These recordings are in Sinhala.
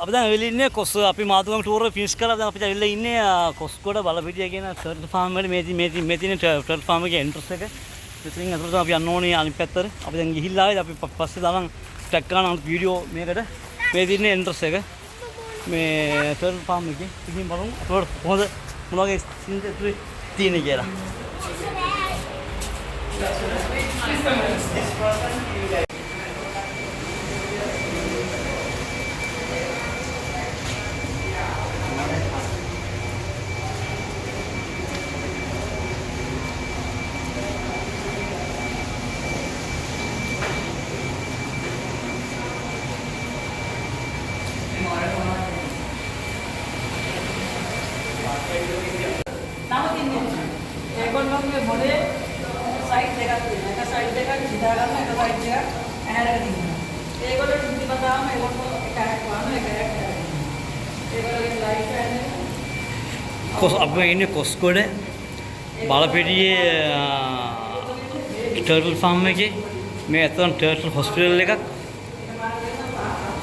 අපි දැන් ඇවිල්ලා ඉන්නේ කොස් අපි මාතුගම ටූර් එක ෆිනිෂ් කරලා දැන් අපි ඇවිල්ලා ඉන්නේ කොස්ගොඩ බලපිටිය කියන ටර්ටල් ෆාම් වල මේ තියෙන ටර්ටල් ෆාම් එකේ එන්ට්‍රන්ස් එක. මෙතනින් අතට අපි යන්න ඕනේ අනිත් පැත්තට. අපි දැන් ගිහිල්ලා ආවේ අපි පස්සේ දාලා ටැග් කරන වීඩියෝ මේකට මේ තියෙන එන්ට්‍රන්ස් එක. මේ ටර්ටල් ෆාම් එකේ ඉතින් බලමු අපිට කොහොමද මොන වගේ සීන්ස් ඇතුලේ තියෙන්නේ කියලා. ඒගොල්ලෝගේ මොලේ සයිඩ් දෙකක් තියෙනවා. එක සයිඩ් එකක් සිතා ගන්න, එක සයිඩ් එකක් ඇහැරගෙන ඉන්නවා. ඒගොල්ලෝ ඉතිපතාවම ඒගොල්ලෝ එක හැක් වහන එක හැක් කරනවා. ඒගොල්ලෝගේ ලයිෆ් එක කොස් අපි ඉන්නේ කොස්ගොඩ බලපිටියේ ටර්ටල් ෆාම් එකේ. මේ ඇත්තටම ටර්ටල් හොස්පිටල් එකක්.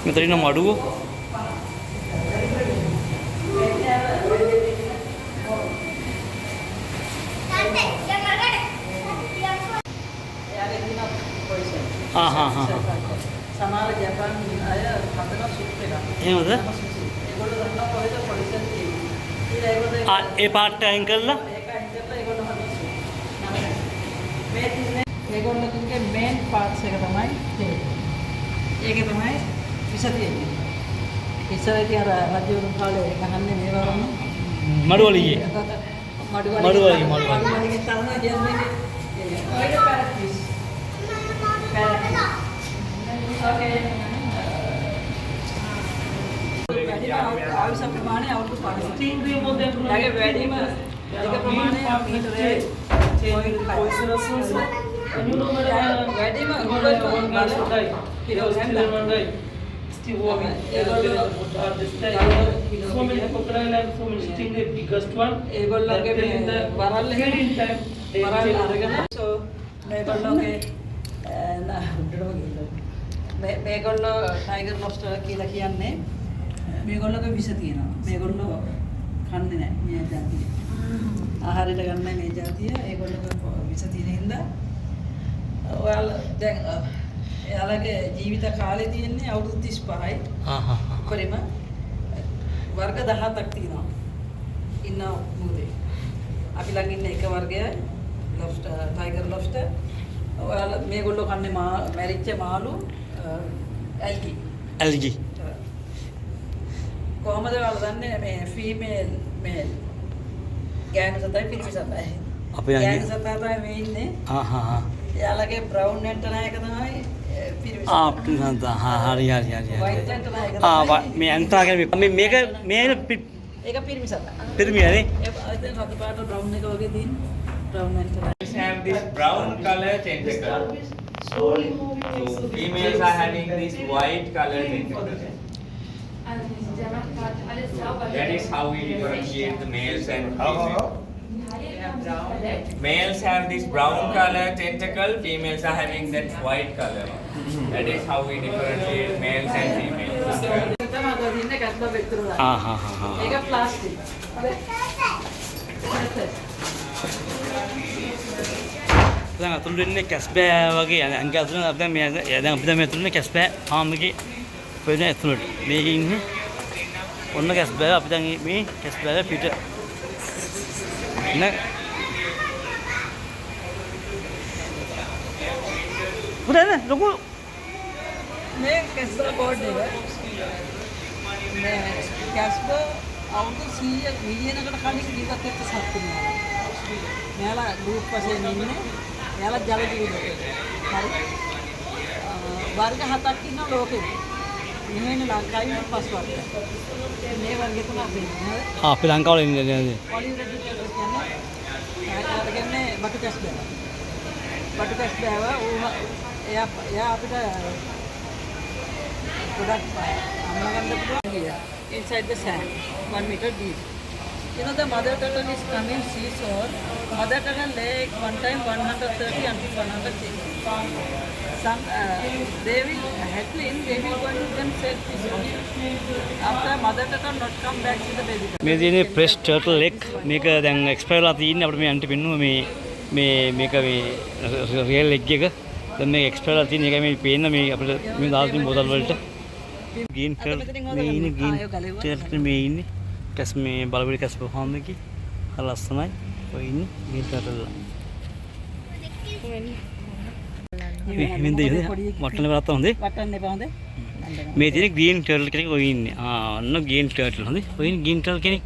මෙතන ඉන්න මඩුව සමහර ජපාන් අය හදන සුප් එකක්. එහෙමද? ඒගොල්ලෝ දන්නවා කොහෙද පොලිසියෙන් තියෙන්නේ. ඒ පාර්ට් අයින් කරලා ඒක අයින් කරලා ඒගොල්ලෝ හදන සුප්. මේ තින්නේ ඒගොල්ලෝගේ මේන් පාර්ට්ස් එක තමයි තියෙන්නේ. ඒකේ තමයි විස තියෙන්නේ. ඉස්සරදී අර රජවරුන් කාලේ ගහන්නේ මේ වරම මඩුවලියේ මඩුවලියේ තරන ජර්මනියේ ඔයගේ පැරටිස් Okay. ආවිස ප්‍රමාණය අවුරුදු 5. යාගේ වැඩිම ඒක ප්‍රමාණය මීටරේ වැඩිම මේගොල්ලෝ ටයිගර් ලොබ්ස්ටර් කියලා කියන්නේ මේගොල්ලෝගේ විස තියෙනවා. මේගොල්ලෝ කන්නේ නැහැ මේ જાතිය. ආහාරයට ගන්න මේ જાතිය. ඒගොල්ලෝගේ විස තියෙන හින්දා ඔයාලා දැන් එයාලගේ ජීවිත කාලය තියෙන්නේ අවුරුදු 35යි. උඩරිම වර්ග 17ක් තියෙනවා. ඉන්න මොකද? අපි ළඟ ඉන්න එක වර්ගයයි ලොබ්ස්ටර් ටයිගර් ලොබ්ස්ටර්. ඔයාලා මේගොල්ලෝ කන්නේ මැරිච්ච මාළු ඇල්ගි කොහොමද ඔයාලා දන්නේ මේ ෆීමේල් මේල් ගෑනු සතයි පිරිමි සතයි අපි ගෑනු සතා තමයි මේ ඉන්නේ එයාලගේ බ්‍රවුන් ඇන්ටනා එක තමයි පිරිමි සතා පිරිමි සතා හරි වයිට් ඇන්ටනා එක තමයි මේ ඇන්ටනා කියන්නේ මේක ඒක පිරිමි සතා පිරිමියනේ ඒ දැන් රතු පාට බ්‍රවුන් එක වගේ තියෙන brown antenna have this brown color tentacle. So females are having this white color tentacle. That is how we differentiate the males and females. Males have this brown color tentacle, females are having that white color. That is how we differentiate males and females. ඒක ප්ලාස්ටික්. දැන් අතුරු දෙන්නේ කැස්බෑ වගේ අංග අතුරු දැන් මේ දැන් අපි දැන් මේ අතුරු ඉන්නේ කැස්බෑ ෆාම් එකේ වෙන අතුරුට මේකේ ඉන්නේ ඔන්න කැස්බෑ අපි දැන් මේ කැස්බෑ පිට නේ පුරානේ ලොකු මේ කැස්බර් බෝඩ් එක මේ කැස්බර් අවුරුදු 100 මිලියනකට කලින් ජීවත් වෙච්ච සත්තුන්ලා. මෙයාලා ගෲප් වශයෙන් ඉන්නේ. එයාලා ජල ජීවිතේ. හරි. වර්ග 7ක් ඉන්න ලෝකෙ. මෙහෙන ලංකාවේ 5 වර්ග. මේ වර්ගය තමයි අපි ඉන්නේ. අපි ලංකාවල ඉන්නේ නේද? පොලිරෙඩි කියන්නේ කියන්නේ බටු කැස්බර්. බටු කැස්බර් එයා අපිට ගොඩක් අමලගන්න පුළුවන් කියලා. Inside the sand, 1 meter deep. You know the mother turtle is coming seashore. Mother turtle lay one time 130 until 160. Some they will hatchling, they will go and then set this one. After mother turtle not come back to the baby turtle. මේ තියෙන්නේ ෆ්‍රෙෂ් ටර්ටල් එක්. මේක දැන් එක්ස්පයර් වෙලා තියෙන්නේ අපිට මේ අන්ට පෙන්නුවා මේ මේක මේ රියල් එග් එක. දැන් මේක එක්ස්පයර් වෙලා තියෙන එකයි මේ පේන්න මේ අපිට මේ දාලා තියෙන බෝතල් වලට. ග්‍රීන් ටර්ටල් මේ ඉන්නේ ග්‍රීන් ටර්ටල් මේ ඉන්නේ. කැස් මේ බලපිට කැස් ෆාම් එකේ. හරි ලස්සනයි. ඔය ඉන්නේ ග්‍රීන් ටර්ටල්. මෙන්න දෙන්නේ වට්ටන බලන්න හොඳේ. වටන්න එපා හොඳේ. මේ තියෙන ග්‍රීන් ටර්ටල් කෙනෙක් ඔය ඉන්නේ. ඔන්න ග්‍රීන් ටර්ටල් හොඳේ. ඔය ඉන්නේ ග්‍රීන් ටර්ටල් කෙනෙක්.